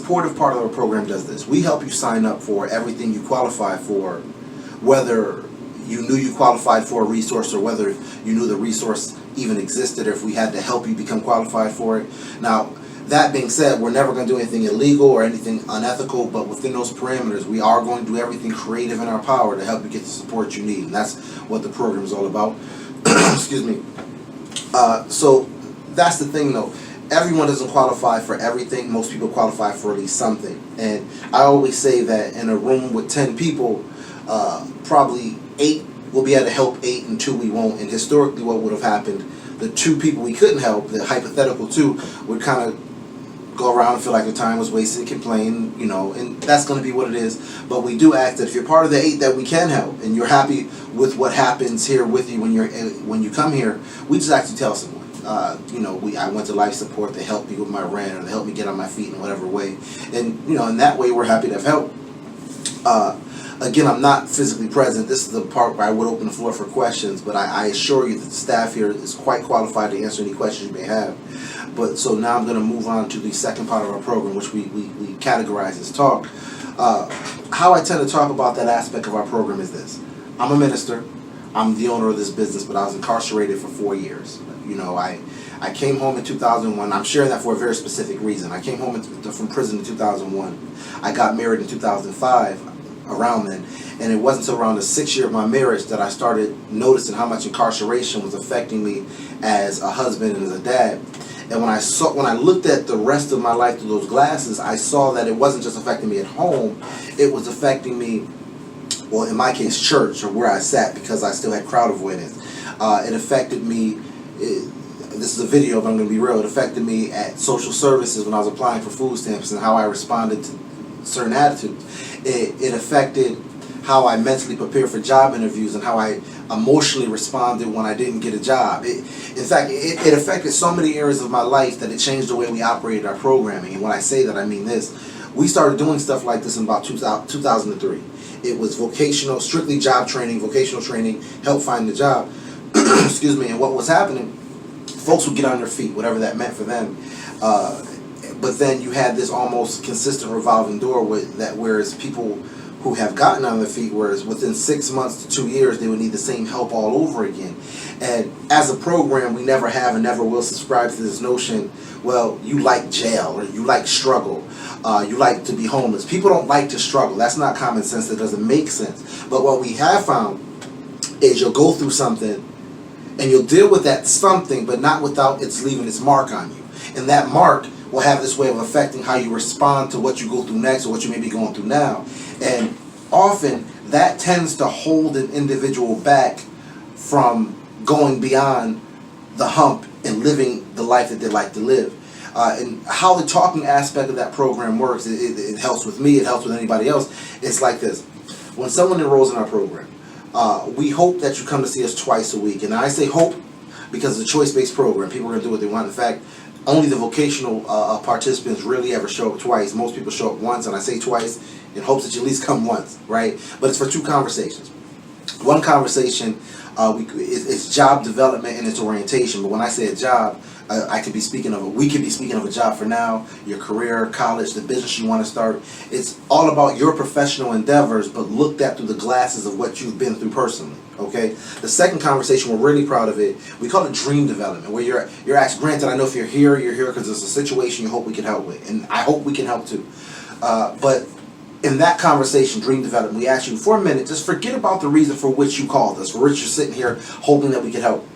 supportive part of our program does this. We help you sign up for everything you qualify for, whether you knew you qualified for a resource or whether you knew the resource even existed, or if we had to help you become qualified for it. Now, that being said, we're never going to do anything illegal or anything unethical, but within those parameters, we are going to do everything creative in our power to help you get the support you need, and that's what the program is all about. Excuse me. So that's the thing, though. Everyone doesn't qualify for everything. Most people qualify for at least something. And I always say that in a room with 10 people, probably 8 will be able to help 8 and 2 we won't. And historically what would have happened, the 2 people we couldn't help, the hypothetical 2, would kind of go around and feel like their time was wasted, complain, you know, and that's going to be what it is. But we do ask that if you're part of the 8 that we can help and you're happy with what happens here with you when you come here, we just actually tell someone. You know, I went to life support. They helped me with my rent, or they helped me get on my feet in whatever way, and you know, in that way, we're happy to have helped. Again, I'm not physically present. This is the part where I would open the floor for questions, but I assure you that the staff here is quite qualified to answer any questions you may have. But so now I'm going to move on to the second part of our program, which we categorize as talk. How I tend to talk about that aspect of our program is this. I'm a minister. I'm the owner of this business, but I was incarcerated for 4 years. You know, I came home in 2001. I'm sharing that for a very specific reason. I came home from prison in 2001. I got married in 2005, around then, and it wasn't until around the 6th year of my marriage that I started noticing how much incarceration was affecting me as a husband and as a dad. And when I looked at the rest of my life through those glasses, I saw that it wasn't just affecting me at home, it was affecting me, well, in my case, church, or where I sat, because I still had crowd avoidance. It affected me, this is a video, but I'm going to be real, it affected me at social services when I was applying for food stamps and how I responded to certain attitudes. It affected how I mentally prepared for job interviews and how I emotionally responded when I didn't get a job. In fact, it affected so many areas of my life that it changed the way we operated our programming. And when I say that, I mean this. We started doing stuff like this in about 2003. It was vocational, strictly job training, vocational training, help find a job. Excuse me. And what was happening, folks would get on their feet, whatever that meant for them. But then you had this almost consistent revolving door whereas people who have gotten on their feet, whereas within 6 months to 2 years, they would need the same help all over again. And as a program, we never have and never will subscribe to this notion, well, you like jail, or you like struggle, you like to be homeless. People don't like to struggle. That's not common sense. That doesn't make sense. But what we have found is you'll go through something, and you'll deal with that something, but not without it's leaving its mark on you. And that mark will have this way of affecting how you respond to what you go through next or what you may be going through now. And often that tends to hold an individual back from going beyond the hump and living the life that they like to live. And how the talking aspect of that program works, it helps with me, it helps with anybody else. It's like this. When someone enrolls in our program, we hope that you come to see us twice a week. And I say hope because it's a choice-based program. People are going to do what they want. In fact, only the vocational participants really ever show up twice. Most people show up once, and I say twice in hopes that you at least come once, right? But it's for 2 conversations. One conversation, it's job development and it's orientation. But when I say a job, we could be speaking of a job for now, your career, college, the business you want to start. It's all about your professional endeavors, but looked at through the glasses of what you've been through personally. Okay. The second conversation, we're really proud of it. We call it dream development, where you're asked. Granted, I know if you're here because it's a situation you hope we can help with, and I hope we can help too. But in that conversation, dream development, we ask you for a minute, just forget about the reason for which you called us, for which you're sitting here hoping that we can help,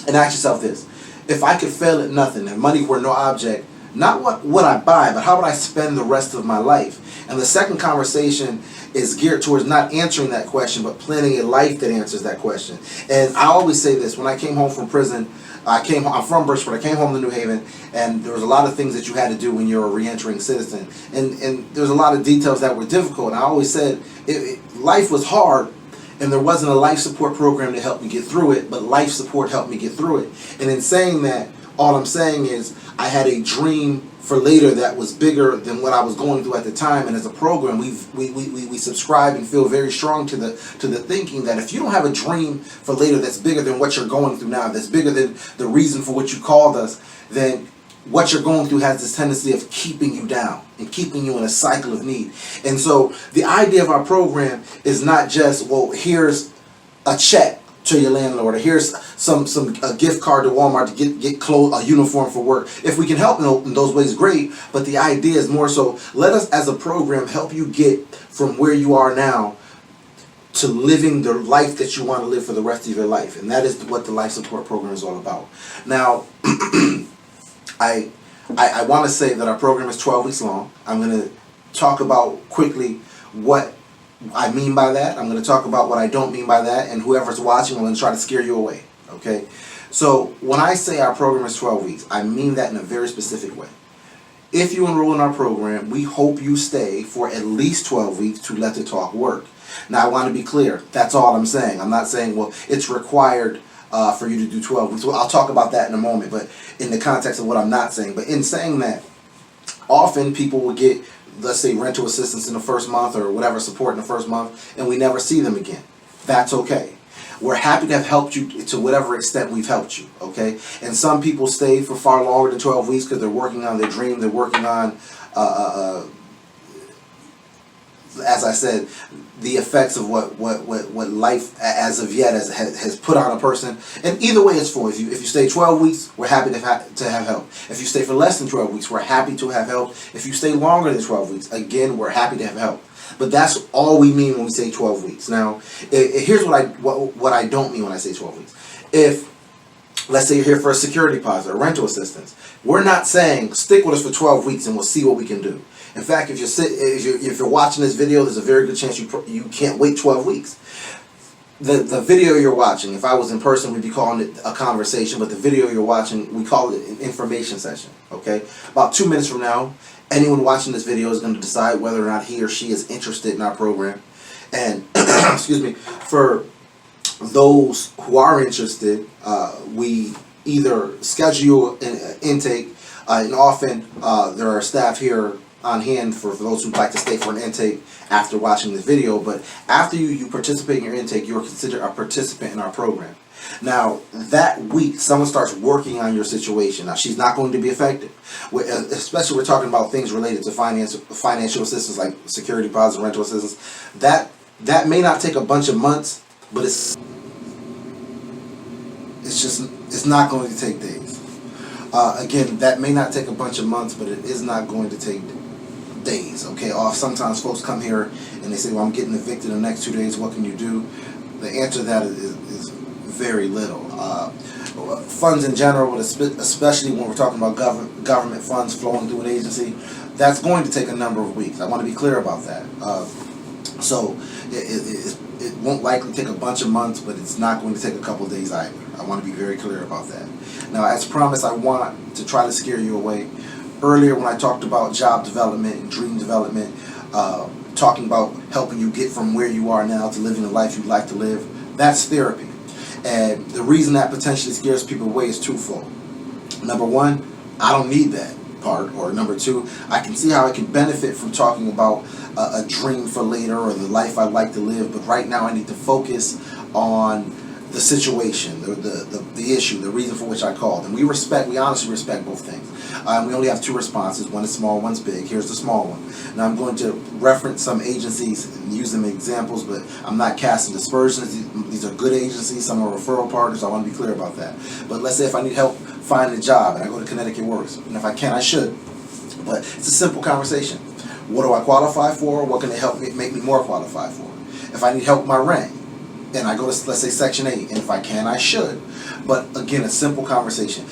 and ask yourself this: if I could fail at nothing and money were no object, not what would I buy, but how would I spend the rest of my life? And the second conversation is geared towards not answering that question, but planning a life that answers that question. And I always say this: when I came home from prison, I'm from Bridgeport. I came home to New Haven, and there was a lot of things that you had to do when you're a re-entering citizen. And there was a lot of details that were difficult. And I always said life was hard, and there wasn't a life support program to help me get through it, but life support helped me get through it. And in saying that, all I'm saying is I had a dream for later that was bigger than what I was going through at the time. And as a program, we subscribe and feel very strong to the thinking that if you don't have a dream for later that's bigger than what you're going through now, that's bigger than the reason for what you called us, then what you're going through has this tendency of keeping you down and keeping you in a cycle of need. And so the idea of our program is not just, well, here's a check to your landlord, or here's a gift card to Walmart to get clothes, a uniform for work. If we can help in those ways, great. But the idea is more so, let us as a program help you get from where you are now to living the life that you want to live for the rest of your life. And that is what the life support program is all about. Now, I want to say that our program is 12 weeks long. I'm going to talk about quickly what I mean by that. I'm going to talk about what I don't mean by that, and whoever's watching, I'm going to try to scare you away. Okay? So when I say our program is 12 weeks, I mean that in a very specific way. If you enroll in our program, we hope you stay for at least 12 weeks to let the talk work. Now, I want to be clear. That's all I'm saying. I'm not saying, well, it's required for you to do 12 weeks. Well, I'll talk about that in a moment, but in the context of what I'm not saying. But in saying that, often people will get, let's say, rental assistance in the first month or whatever support in the first month, and we never see them again. That's okay. We're happy to have helped you to whatever extent we've helped you, okay? And some people stay for far longer than 12 weeks because they're working on their dream. They're working on, as I said, the effects of what life as of yet has put on a person. And either way, it's for. If you stay 12 weeks, we're happy to have help. If you stay for less than 12 weeks, we're happy to have help. If you stay longer than 12 weeks, again, we're happy to have help. But that's all we mean when we say 12 weeks. Now, here's what I don't mean when I say 12 weeks. If, let's say you're here for a security deposit or rental assistance, we're not saying stick with us for 12 weeks and we'll see what we can do. In fact, if you're watching this video, there's a very good chance you can't wait 12 weeks. The video you're watching, if I was in person, we'd be calling it a conversation, but the video you're watching, we call it an information session, okay? About 2 minutes from now, anyone watching this video is going to decide whether or not he or she is interested in our program. And, excuse me, for those who are interested, we either schedule an intake, and often there are staff here on hand for those who'd like to stay for an intake after watching the video. But after you participate in your intake, you're considered a participant in our program. Now, that week, someone starts working on your situation. Now, she's not going to be affected. Especially we're talking about things related to financial assistance, like security deposit, rental assistance. That may not take a bunch of months, but it's not going to take days. Again, that may not take a bunch of months, but it is not going to take days, okay? Sometimes folks come here and they say, well, I'm getting evicted in the next 2 days, what can you do? The answer to that is very little. Funds in general, especially when we're talking about government funds flowing through an agency, that's going to take a number of weeks. I want to be clear about that. So it won't likely take a bunch of months, but it's not going to take a couple of days either. I want to be very clear about that. Now, as promised, I want to try to scare you away. Earlier, when I talked about job development and dream development, talking about helping you get from where you are now to living the life you'd like to live, that's therapy. And the reason that potentially scares people away is twofold. Number one, I don't need that part. Or number two, I can see how I can benefit from talking about a dream for later or the life I'd like to live, but right now I need to focus on the situation, the issue, the reason for which I called. And we honestly respect both things. We only have two responses. One is small, one's big. Here's the small one. Now I'm going to reference some agencies and use them as examples, but I'm not casting dispersions. These are good agencies. Some are referral partners. I want to be clear about that. But let's say if I need help finding a job and I go to Connecticut Works, and if I can, I should. But it's a simple conversation. What do I qualify for? What can they help me make me more qualified for? If I need help with my rent, and I go to, let's say, Section 8, and if I can, I should. But again, a simple conversation.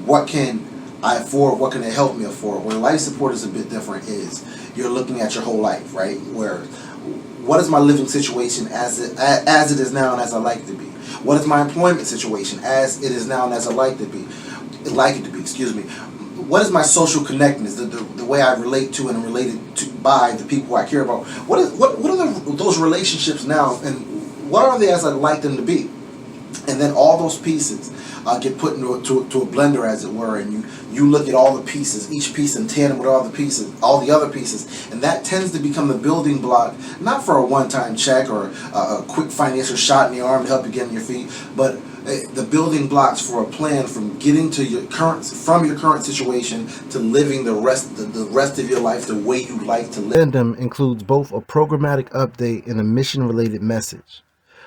What can I afford? What can they help me afford? Where life support is a bit different is you're looking at your whole life, right? Where what is my living situation as it is now and as I like it to be? What is my employment situation as it is now and as I like it to be? Excuse me. What is my social connectedness, the way I relate to and am related to by the people I care about? What are those relationships now, and what are they as I'd like them to be? And then all those pieces get put into a blender, as it were, and you look at all the pieces, each piece in tandem with all the other pieces, and that tends to become the building block, not for a one-time check or a quick financial shot in the arm to help you get on your feet, but the building blocks for a plan from getting to your current situation to living the rest of your life the way you like to live. Addendum includes both a programmatic update and a mission-related message.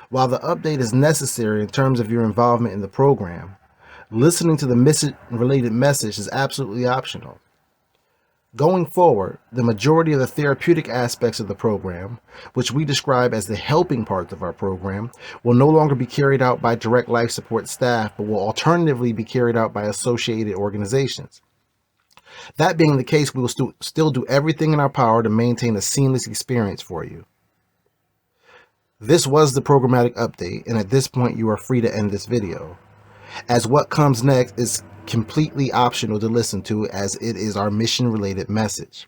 While the update is necessary in terms of your involvement in the program, listening to the mission-related message is absolutely optional. Going forward, the majority of the therapeutic aspects of the program, which we describe as the helping parts of our program, will no longer be carried out by direct life support staff, but will alternatively be carried out by associated organizations. That being the case, we will still do everything in our power to maintain a seamless experience for you. This was the programmatic update, and at this point you are free to end this video, as what comes next is completely optional to listen to, as it is our mission related message.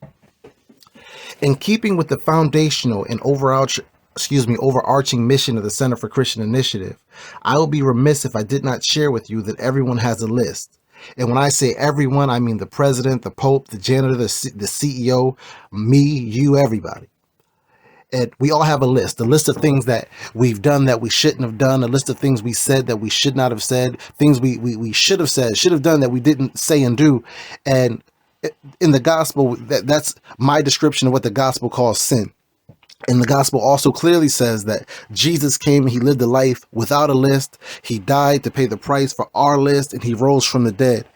In keeping with the foundational and overarching mission of the Center for Christian Initiative, I would be remiss if I did not share with you that everyone has a list. And when I say everyone, I mean the president, the pope, the janitor, the CEO, me, you, everybody. And we all have a list of things that we've done that we shouldn't have done, a list of things we said that we should not have said, things we should have said, should have done that we didn't say and do. And in the gospel, that's my description of what the gospel calls sin. And the gospel also clearly says that Jesus came and he lived a life without a list. He died to pay the price for our list, and he rose from the dead.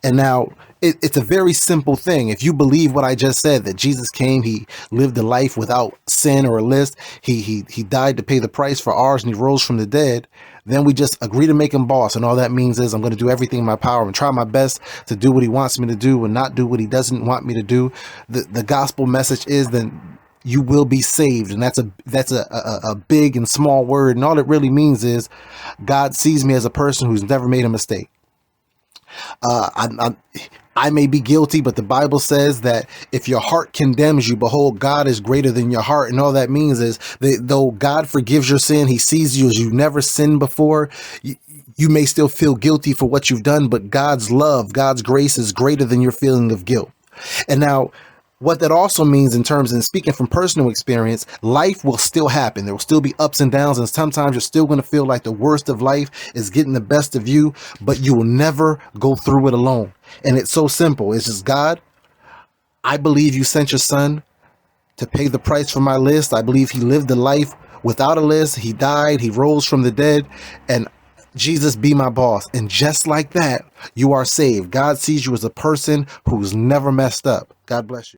And now it's a very simple thing. If you believe what I just said, that Jesus came, he lived a life without sin or a list, he died to pay the price for ours, and he rose from the dead, then we just agree to make him boss. And all that means is I'm going to do everything in my power and try my best to do what he wants me to do and not do what he doesn't want me to do. The gospel message is then you will be saved, and that's a big and small word, and all it really means is God sees me as a person who's never made a mistake. I may be guilty, but the Bible says that if your heart condemns you, behold, God is greater than your heart. And all that means is that though God forgives your sin, he sees you as you've never sinned before. You may still feel guilty for what you've done, but God's love, God's grace is greater than your feeling of guilt. And now, what that also means in terms, and speaking from personal experience, life will still happen. There will still be ups and downs, and sometimes you're still going to feel like the worst of life is getting the best of you, but you will never go through it alone. And it's so simple. It's just, God, I believe you sent your son to pay the price for my list. I believe he lived a life without a list. He died, he rose from the dead, and Jesus, be my boss. And just like that, you are saved. God sees you as a person who's never messed up. God bless you.